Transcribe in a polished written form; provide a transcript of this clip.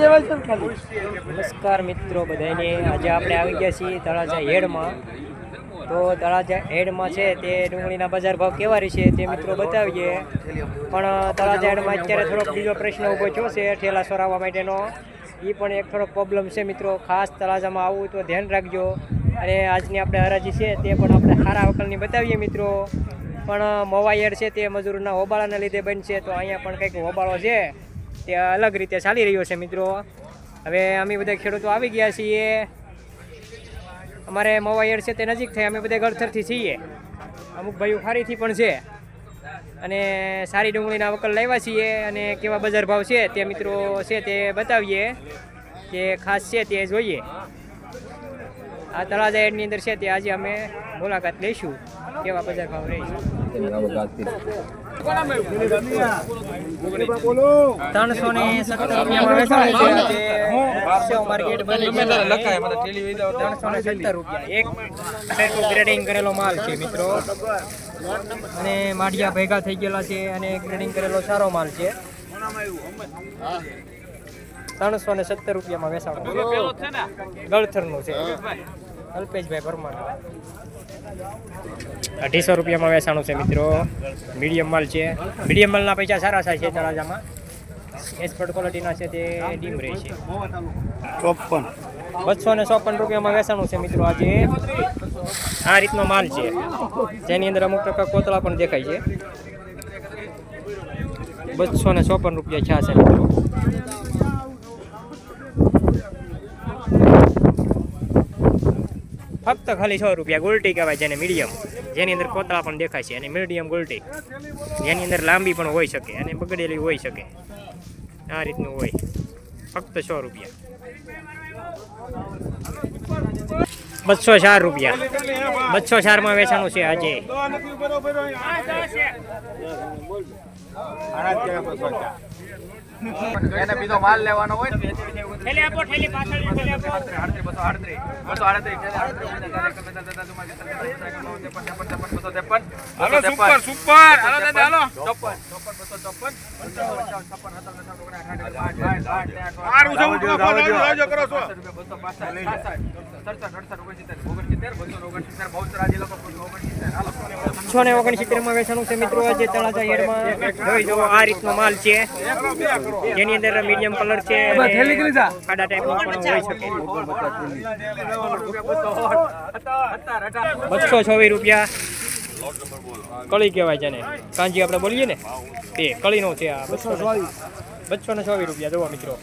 નમસ્કાર મિત્રો બધાને, આજે આપણે આવી ગયા છીએ તળાજા હેડમાં. તો તળાજા હેડમાં છે તે ડુંગળીના બજાર ભાવ કેવા રહેશે તે મિત્રો બતાવીએ. પણ તળાજા હેડમાં અત્યારે થોડોક બીજો પ્રશ્ન ઊભો થયો છે ઠેલા સોરાવવા માટેનો. એ પણ એક થોડોક પ્રોબ્લેમ છે મિત્રો. ખાસ તળાજામાં આવવું તો ધ્યાન રાખજો. અને આજની આપણે હરાજી છે તે પણ આપણે સારા વકલની બતાવીએ મિત્રો. પણ મવા હેડ છે તે મજૂરના હોબાળાના લીધે બનશે. તો અહીંયા પણ કંઈક હોબાળો છે તે અલગ રીતે ચાલી રહ્યો છે મિત્રો. હવે અમે બધા ખેડૂતો આવી ગયા છીએ. અમારે મવા હેડ છે તે નજીક થાય. અમે બધા ગળથરથી છીએ. અમુક ભાઈઓ ખારીથી પણ છે. અને સારી ડુંગળીના વકલ લાવ્યા છીએ. અને કેવા બજાર ભાવ છે તે મિત્રો છે તે બતાવીએ કે ખાસ છે તે જોઈએ. આ તળાજા હેડની અંદર છે તે આજે અમે મુલાકાત લઈશું કેવા બજાર ભાવ રહે છે. 370 માર્કેટ એક ગ્રેડિંગ કરેલો માલ છે મિત્રો. અને માઢિયા ભેગા થઈ ગયેલા છે. અને ગ્રેડિંગ કરેલો સારો માલ છે. 370 રૂપિયામાં વેચાણ ગળથરનું છે. અલ્પેશભાઈ પરમાર 250 રૂપિયામાં વેચાણું છે મિત્રો. મીડિયમ માલ છે. મીડિયમ માલના પૈસા સારા થાય છે તળાજામાં. એક્સપર્ટ ક્વોલિટીના છે તે ડીમ રહે છે. 254 રૂપિયામાં વેચાણું છે મિત્રો. આજે આ રીતનો માલ છે જેની અંદર અમુક ટકા કોતળા પણ દેખાય છે. 254 રૂપિયા છે મિત્રો. ફક્ત ખાલી 6 રૂપિયા. ગોલ્ટી કહેવાય જેને મીડિયમ, જેની અંદર કોતળા પણ દેખાય છે. અને મીડિયમ ગોલ્ટી જેની અંદર લાંબી પણ હોઈ શકે અને બગડેલી હોઈ શકે. આ રીતનું હોય. ફક્ત 6 રૂપિયા. 204 રૂપિયા. 204માં વેચાણું છે આજે. એને બીજો માલ લેવાનો હોય ને થેલી આપો. થેલી પાછળ થેલી આપો. 238 સુપર સુપર હાલો દાદા હાલો 669 વેચાણું છે મિત્રો. આજે તળાજા હેડમાં જોઈ જુઓ આ રીતનો માલ છે જેની અંદર મીડિયમ કલર છે. કાડા ટાઈપનો પણ હોઈ શકે. 224 રૂપિયા. કળી કહેવાય છે ને, કાંજી આપણે બોલીએ ને તે કળીનો છે આ. 224 રૂપિયા જોવા મિત્રો.